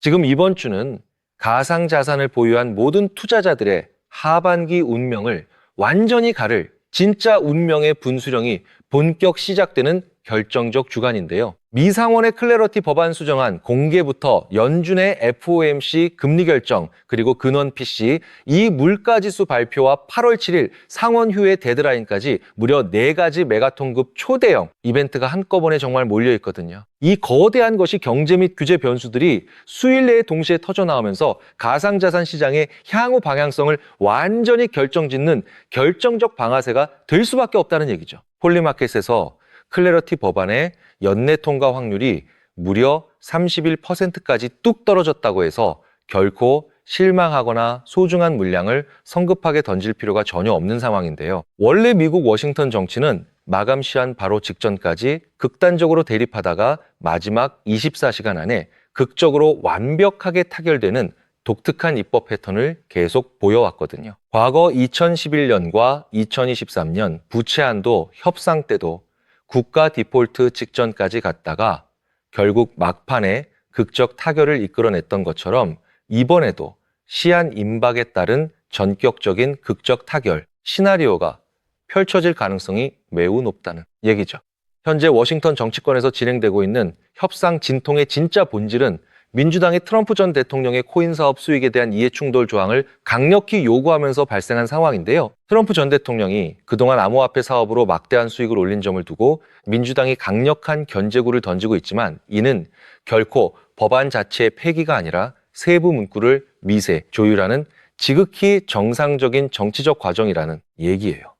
지금 이번 주는 가상자산을 보유한 모든 투자자들의 하반기 운명을 완전히 가를 진짜 운명의 분수령이 본격 시작되는 결정적 주간인데요. 미상원의 클래러티 법안 수정안 공개부터 연준의 FOMC 금리 결정, 그리고 근원 PC, 이 물가지수 발표와 8월 7일 상원 휴회 데드라인까지 무려 4가지 메가톤급 초대형 이벤트가 한꺼번에 정말 몰려있거든요. 이 거대한 것이 경제 및 규제 변수들이 수일 내에 동시에 터져나오면서 가상자산 시장의 향후 방향성을 완전히 결정짓는 결정적 방아쇠가 될 수밖에 없다는 얘기죠. 폴리마켓에서 클래러티 법안의 연내 통과 확률이 무려 31%까지 뚝 떨어졌다고 해서 결코 실망하거나 소중한 물량을 성급하게 던질 필요가 전혀 없는 상황인데요. 원래 미국 워싱턴 정치는 마감 시한 바로 직전까지 극단적으로 대립하다가 마지막 24시간 안에 극적으로 완벽하게 타결되는 독특한 입법 패턴을 계속 보여왔거든요. 과거 2011년과 2023년 부채 한도 협상 때도 국가 디폴트 직전까지 갔다가 결국 막판에 극적 타결을 이끌어냈던 것처럼 이번에도 시한 임박에 따른 전격적인 극적 타결 시나리오가 펼쳐질 가능성이 매우 높다는 얘기죠. 현재 워싱턴 정치권에서 진행되고 있는 협상 진통의 진짜 본질은 민주당이 트럼프 전 대통령의 코인 사업 수익에 대한 이해충돌 조항을 강력히 요구하면서 발생한 상황인데요. 트럼프 전 대통령이 그동안 암호화폐 사업으로 막대한 수익을 올린 점을 두고 민주당이 강력한 견제구를 던지고 있지만 이는 결코 법안 자체의 폐기가 아니라 세부 문구를 미세 조율하는 지극히 정상적인 정치적 과정이라는 얘기예요.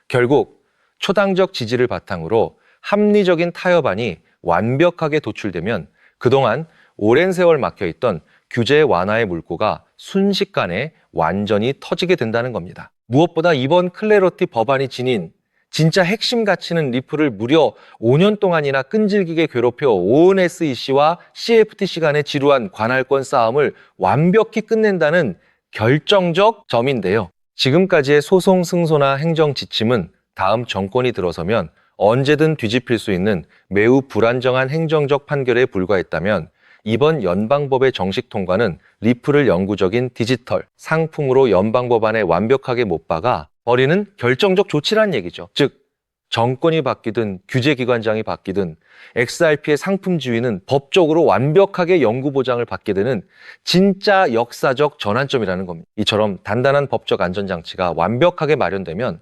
결국 초당적 지지를 바탕으로 합리적인 타협안이 완벽하게 도출되면 그동안 오랜 세월 막혀있던 규제 완화의 물꼬가 순식간에 완전히 터지게 된다는 겁니다. 무엇보다 이번 클래러티 법안이 지닌 진짜 핵심 가치는 리플을 무려 5년 동안이나 끈질기게 괴롭혀 오은 SEC와 CFTC 간의 지루한 관할권 싸움을 완벽히 끝낸다는 결정적 점인데요. 지금까지의 소송 승소나 행정 지침은 다음 정권이 들어서면 언제든 뒤집힐 수 있는 매우 불안정한 행정적 판결에 불과했다면 이번 연방법의 정식 통과는 리플을 영구적인 디지털 상품으로 연방법안에 완벽하게 못 박아 버리는 결정적 조치란 얘기죠. 즉 정권이 바뀌든 규제기관장이 바뀌든 XRP의 상품 지위는 법적으로 완벽하게 영구 보장을 받게 되는 진짜 역사적 전환점이라는 겁니다. 이처럼 단단한 법적 안전장치가 완벽하게 마련되면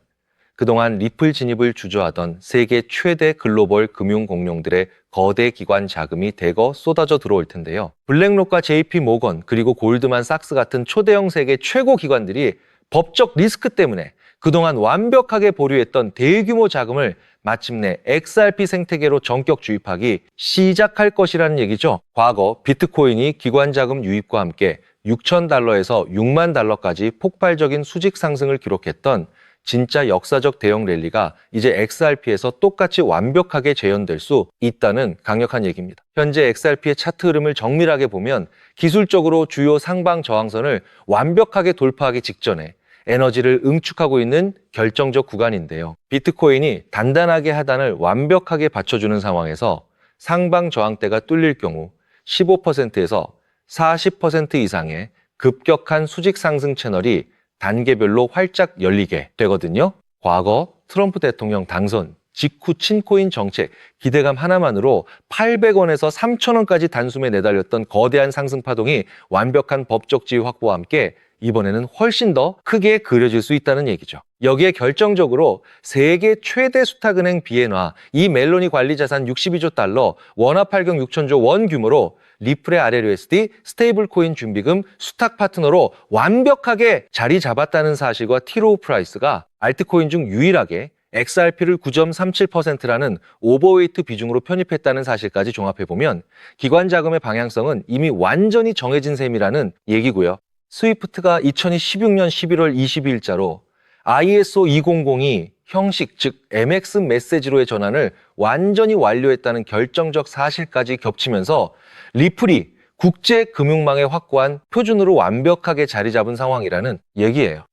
그동안 리플 진입을 주저하던 세계 최대 글로벌 금융 공룡들의 거대 기관 자금이 대거 쏟아져 들어올 텐데요. 블랙록과 JP 모건 그리고 골드만삭스 같은 초대형 세계 최고 기관들이 법적 리스크 때문에 그동안 완벽하게 보류했던 대규모 자금을 마침내 XRP 생태계로 전격 주입하기 시작할 것이라는 얘기죠. 과거 비트코인이 기관 자금 유입과 함께 $6,000에서 $60,000까지 폭발적인 수직 상승을 기록했던 진짜 역사적 대형 랠리가 이제 XRP에서 똑같이 완벽하게 재현될 수 있다는 강력한 얘기입니다. 현재 XRP의 차트 흐름을 정밀하게 보면 기술적으로 주요 상방 저항선을 완벽하게 돌파하기 직전에 에너지를 응축하고 있는 결정적 구간인데요. 비트코인이 단단하게 하단을 완벽하게 받쳐주는 상황에서 상방 저항대가 뚫릴 경우 15%에서 40% 이상의 급격한 수직 상승 채널이 단계별로 활짝 열리게 되거든요. 과거 트럼프 대통령 당선 직후 친코인 정책 기대감 하나만으로 800원에서 3,000원까지 단숨에 내달렸던 거대한 상승 파동이 완벽한 법적 지위 확보와 함께 이번에는 훨씬 더 크게 그려질 수 있다는 얘기죠. 여기에 결정적으로 세계 최대 수탁은행 비엔화, 이 멜로니 관리 자산 62조 달러, 원화 발경 6천조 원 규모로 리플의 RLUSD 스테이블 코인 준비금 수탁 파트너로 완벽하게 자리 잡았다는 사실과 티로우 프라이스가 알트코인 중 유일하게 XRP를 9.37%라는 오버웨이트 비중으로 편입했다는 사실까지 종합해보면 기관 자금의 방향성은 이미 완전히 정해진 셈이라는 얘기고요. 스위프트가 2016년 11월 22일자로 ISO 2002 형식, 즉 MX 메시지로의 전환을 완전히 완료했다는 결정적 사실까지 겹치면서 리플이 국제금융망에 확고한 표준으로 완벽하게 자리 잡은 상황이라는 얘기예요.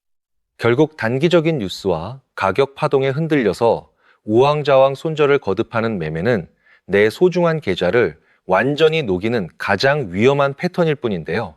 결국 단기적인 뉴스와 가격 파동에 흔들려서 우왕좌왕 손절을 거듭하는 매매는 내 소중한 계좌를 완전히 녹이는 가장 위험한 패턴일 뿐인데요.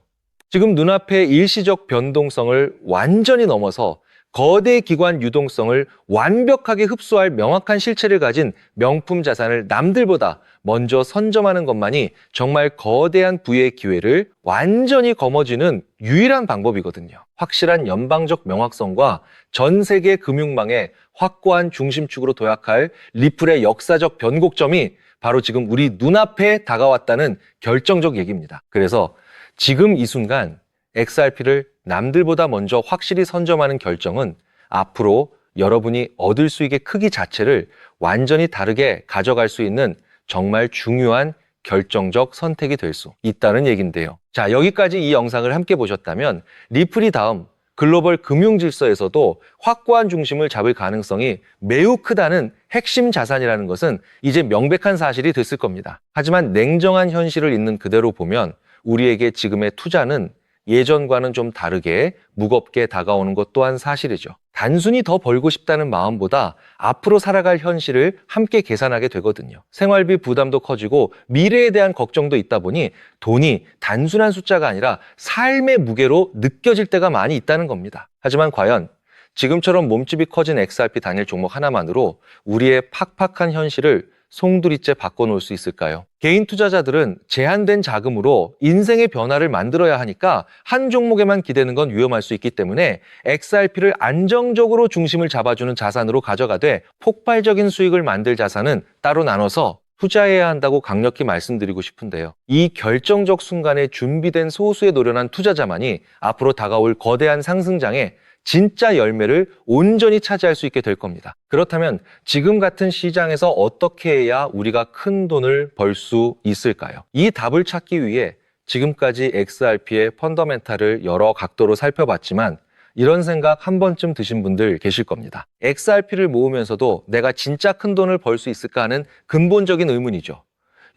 지금 눈앞의 일시적 변동성을 완전히 넘어서 거대 기관 유동성을 완벽하게 흡수할 명확한 실체를 가진 명품 자산을 남들보다 먼저 선점하는 것만이 정말 거대한 부의 기회를 완전히 거머쥐는 유일한 방법이거든요. 확실한 연방적 명확성과 전 세계 금융망의 확고한 중심축으로 도약할 리플의 역사적 변곡점이 바로 지금 우리 눈앞에 다가왔다는 결정적 얘기입니다. 그래서 지금 이 순간 XRP를 남들보다 먼저 확실히 선점하는 결정은 앞으로 여러분이 얻을 수익의 크기 자체를 완전히 다르게 가져갈 수 있는 정말 중요한 결정적 선택이 될 수 있다는 얘기인데요. 자, 여기까지 이 영상을 함께 보셨다면 리플이 다음 글로벌 금융 질서에서도 확고한 중심을 잡을 가능성이 매우 크다는 핵심 자산이라는 것은 이제 명백한 사실이 됐을 겁니다. 하지만 냉정한 현실을 있는 그대로 보면 우리에게 지금의 투자는 예전과는 좀 다르게 무겁게 다가오는 것 또한 사실이죠. 단순히 더 벌고 싶다는 마음보다 앞으로 살아갈 현실을 함께 계산하게 되거든요. 생활비 부담도 커지고 미래에 대한 걱정도 있다 보니 돈이 단순한 숫자가 아니라 삶의 무게로 느껴질 때가 많이 있다는 겁니다. 하지만 과연 지금처럼 몸집이 커진 XRP 단일 종목 하나만으로 우리의 팍팍한 현실을 송두리째 바꿔놓을 수 있을까요? 개인 투자자들은 제한된 자금으로 인생의 변화를 만들어야 하니까 한 종목에만 기대는 건 위험할 수 있기 때문에 XRP를 안정적으로 중심을 잡아주는 자산으로 가져가되 폭발적인 수익을 만들 자산은 따로 나눠서 투자해야 한다고 강력히 말씀드리고 싶은데요. 이 결정적 순간에 준비된 소수에 노련한 투자자만이 앞으로 다가올 거대한 상승장에 진짜 열매를 온전히 차지할 수 있게 될 겁니다. 그렇다면 지금 같은 시장에서 어떻게 해야 우리가 큰 돈을 벌 수 있을까요? 이 답을 찾기 위해 지금까지 XRP의 펀더멘탈을 여러 각도로 살펴봤지만 이런 생각 한 번쯤 드신 분들 계실 겁니다. XRP를 모으면서도 내가 진짜 큰 돈을 벌 수 있을까 하는 근본적인 의문이죠.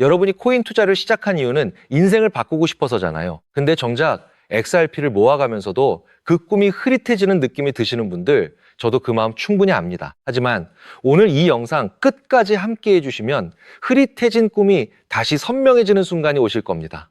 여러분이 코인 투자를 시작한 이유는 인생을 바꾸고 싶어서잖아요. 근데 정작 XRP를 모아가면서도 그 꿈이 흐릿해지는 느낌이 드시는 분들, 저도 그 마음 충분히 압니다. 하지만 오늘 이 영상 끝까지 함께 해주시면 흐릿해진 꿈이 다시 선명해지는 순간이 오실 겁니다.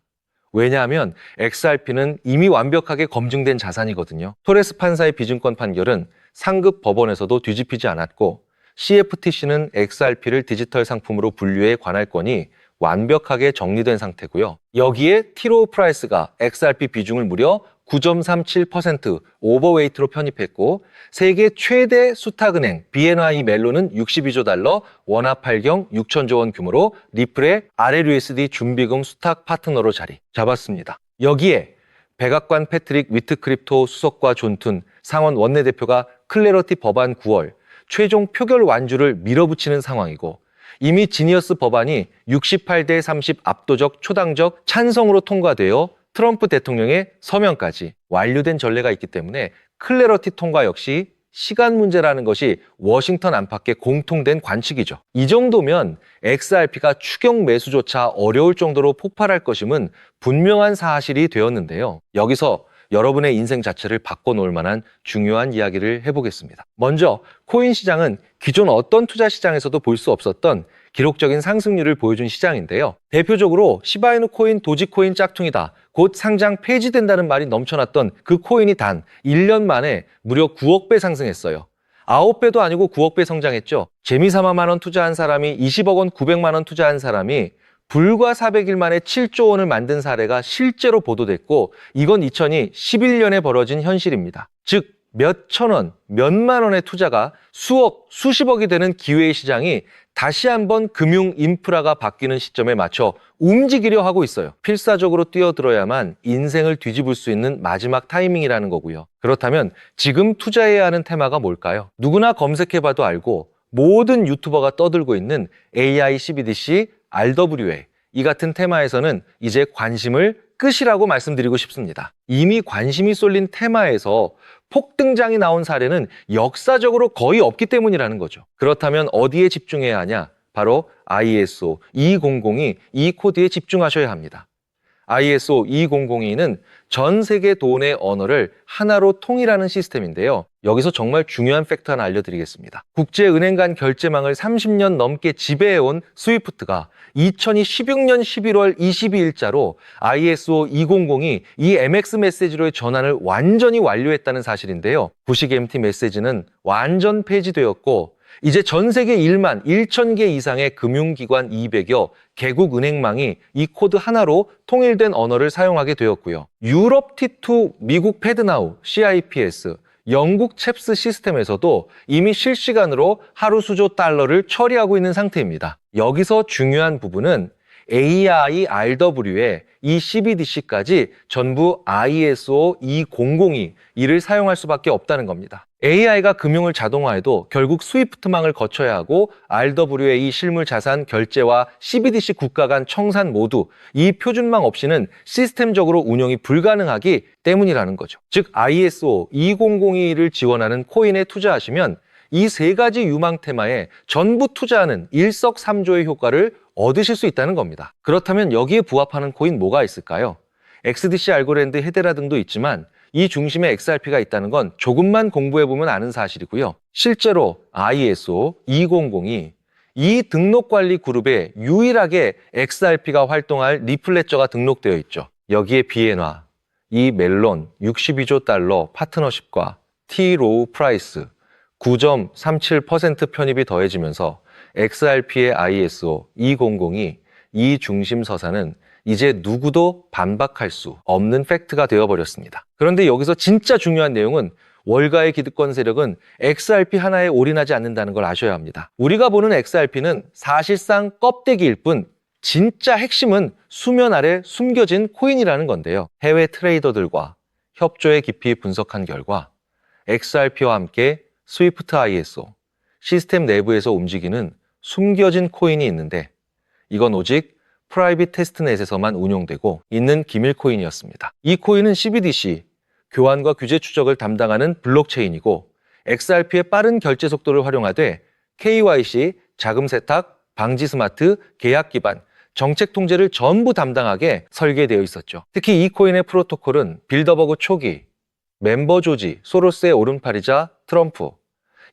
왜냐하면 XRP는 이미 완벽하게 검증된 자산이거든요. 토레스 판사의 비증권 판결은 상급 법원에서도 뒤집히지 않았고 CFTC는 XRP를 디지털 상품으로 분류해 관할권이 완벽하게 정리된 상태고요. 여기에 티로우 프라이스가 XRP 비중을 무려 9.37% 오버웨이트로 편입했고 세계 최대 수탁은행 BNY 멜론은 62조 달러 원화 발경 6천조 원 규모로 리플의 RLUSD 준비금 수탁 파트너로 자리 잡았습니다. 여기에 백악관 패트릭 위트크립토 수석과 존툰 상원 원내대표가 클래러티 법안 9월 최종 표결 완주를 밀어붙이는 상황이고 이미 지니어스 법안이 68대 30 압도적 초당적 찬성으로 통과되어 트럼프 대통령의 서명까지 완료된 전례가 있기 때문에 클래러티 통과 역시 시간 문제라는 것이 워싱턴 안팎의 공통된 관측이죠. 이 정도면 XRP가 추격 매수조차 어려울 정도로 폭발할 것임은 분명한 사실이 되었는데요. 여기서 여러분의 인생 자체를 바꿔놓을 만한 중요한 이야기를 해보겠습니다. 먼저 코인 시장은 기존 어떤 투자 시장에서도 볼 수 없었던 기록적인 상승률을 보여준 시장인데요. 대표적으로 시바이누 코인, 도지코인 짝퉁이다. 곧 상장 폐지된다는 말이 넘쳐났던 그 코인이 단 1년 만에 무려 9억 배 상승했어요. 9배도 아니고 9억 배 성장했죠. 재미삼아만 원 투자한 사람이 20억 원 900만 원 투자한 사람이 불과 400일 만에 7조 원을 만든 사례가 실제로 보도됐고 이건 2011년에 벌어진 현실입니다. 즉 몇천 원, 몇만 원의 투자가 수억, 수십억이 되는 기회의 시장이 다시 한번 금융 인프라가 바뀌는 시점에 맞춰 움직이려 하고 있어요. 필사적으로 뛰어들어야만 인생을 뒤집을 수 있는 마지막 타이밍이라는 거고요. 그렇다면 지금 투자해야 하는 테마가 뭘까요? 누구나 검색해봐도 알고 모든 유튜버가 떠들고 있는 AI CBDC, RWA 이 같은 테마에서는 이제 관심을 끄시라고 말씀드리고 싶습니다. 이미 관심이 쏠린 테마에서 폭등장이 나온 사례는 역사적으로 거의 없기 때문이라는 거죠. 그렇다면 어디에 집중해야 하냐? 바로 ISO 200이 이 코드에 집중하셔야 합니다. ISO 2002는 전 세계 돈의 언어를 하나로 통일하는 시스템인데요. 여기서 정말 중요한 팩트 하나 알려드리겠습니다. 국제은행 간 결제망을 30년 넘게 지배해온 스위프트가 2016년 11월 22일자로 ISO 2002이 이 MX 메시지로의 전환을 완전히 완료했다는 사실인데요. 구식 MT 메시지는 완전 폐지되었고 이제 전 세계 1만 1천 개 이상의 금융기관 200여 개국 은행망이 이 코드 하나로 통일된 언어를 사용하게 되었고요. 유럽 T2, 미국 패드나우, CIPS, 영국 챕스 시스템에서도 이미 실시간으로 하루 수조 달러를 처리하고 있는 상태입니다. 여기서 중요한 부분은 AI, RW에 이 CBDC까지 전부 ISO 2002 이를 사용할 수밖에 없다는 겁니다. AI가 금융을 자동화해도 결국 스위프트망을 거쳐야 하고 RWA 실물 자산 결제와 CBDC 국가 간 청산 모두 이 표준망 없이는 시스템적으로 운영이 불가능하기 때문이라는 거죠. 즉 ISO 2002를 지원하는 코인에 투자하시면 이 세 가지 유망 테마에 전부 투자하는 일석삼조의 효과를 얻으실 수 있다는 겁니다. 그렇다면 여기에 부합하는 코인 뭐가 있을까요? XDC, 알고랜드, 헤데라 등도 있지만 이 중심에 XRP가 있다는 건 조금만 공부해보면 아는 사실이고요. 실제로 ISO 2002이 이 등록관리 그룹에 유일하게 XRP가 활동할 리플레저가 등록되어 있죠. 여기에 비엔화, 이 멜론 62조 달러 파트너십과 T-로우 프라이스 9.37% 편입이 더해지면서 XRP의 ISO 2002 이 중심 서사는 이제 누구도 반박할 수 없는 팩트가 되어버렸습니다. 그런데 여기서 진짜 중요한 내용은 월가의 기득권 세력은 XRP 하나에 올인하지 않는다는 걸 아셔야 합니다. 우리가 보는 XRP는 사실상 껍데기일 뿐 진짜 핵심은 수면 아래 숨겨진 코인이라는 건데요. 해외 트레이더들과 협조에 깊이 분석한 결과 XRP와 함께 스위프트 ISO, 시스템 내부에서 움직이는 숨겨진 코인이 있는데 이건 오직 프라이빗 테스트넷에서만 운용되고 있는 기밀 코인이었습니다. 이 코인은 CBDC, 교환과 규제 추적을 담당하는 블록체인이고 XRP의 빠른 결제 속도를 활용하되 KYC, 자금 세탁, 방지 스마트, 계약 기반, 정책 통제를 전부 담당하게 설계되어 있었죠. 특히 이 코인의 프로토콜은 빌더버그 초기, 멤버 조지, 소로스의 오른팔이자 트럼프,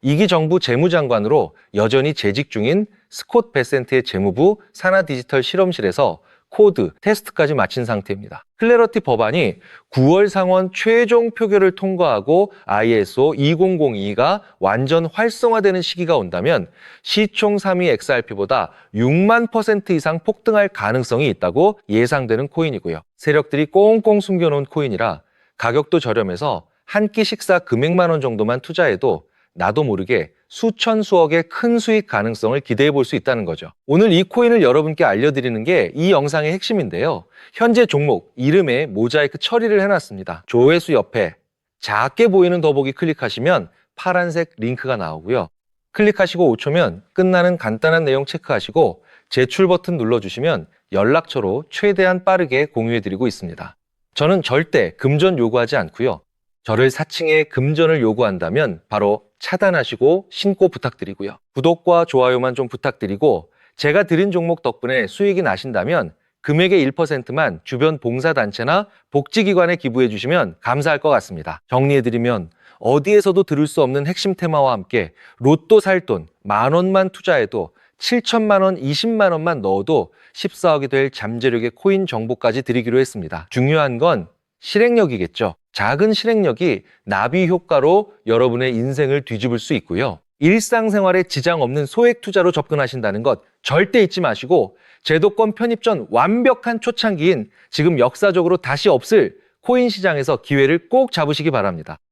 2기 정부 재무장관으로 여전히 재직 중인 스콧 베센트의 재무부 산하디지털 실험실에서 코드, 테스트까지 마친 상태입니다. 클래러티 법안이 9월 상원 최종 표결을 통과하고 ISO 2002가 완전 활성화되는 시기가 온다면 시총 3위 XRP보다 6만 % 이상 폭등할 가능성이 있다고 예상되는 코인이고요. 세력들이 꽁꽁 숨겨놓은 코인이라 가격도 저렴해서 한 끼 식사 금액만 원 정도만 투자해도 나도 모르게 수천 수억의 큰 수익 가능성을 기대해 볼 수 있다는 거죠. 오늘 이 코인을 여러분께 알려드리는 게 이 영상의 핵심인데요. 현재 종목 이름에 모자이크 처리를 해놨습니다. 조회수 옆에 작게 보이는 더보기 클릭하시면 파란색 링크가 나오고요. 클릭하시고 5초면 끝나는 간단한 내용 체크하시고 제출 버튼 눌러주시면 연락처로 최대한 빠르게 공유해드리고 있습니다. 저는 절대 금전 요구하지 않고요. 저를 사칭해 금전을 요구한다면 바로 차단하시고 신고 부탁드리고요. 구독과 좋아요만 좀 부탁드리고 제가 드린 종목 덕분에 수익이 나신다면 금액의 1%만 주변 봉사단체나 복지기관에 기부해 주시면 감사할 것 같습니다. 정리해드리면 어디에서도 들을 수 없는 핵심 테마와 함께 로또 살 돈 10,000원만 투자해도 7천만 원, 20만 원만 넣어도 14억이 될 잠재력의 코인 정보까지 드리기로 했습니다. 중요한 건 실행력이겠죠. 작은 실행력이 나비 효과로 여러분의 인생을 뒤집을 수 있고요. 일상생활에 지장 없는 소액 투자로 접근하신다는 것 절대 잊지 마시고 제도권 편입 전 완벽한 초창기인 지금 역사적으로 다시 없을 코인 시장에서 기회를 꼭 잡으시기 바랍니다.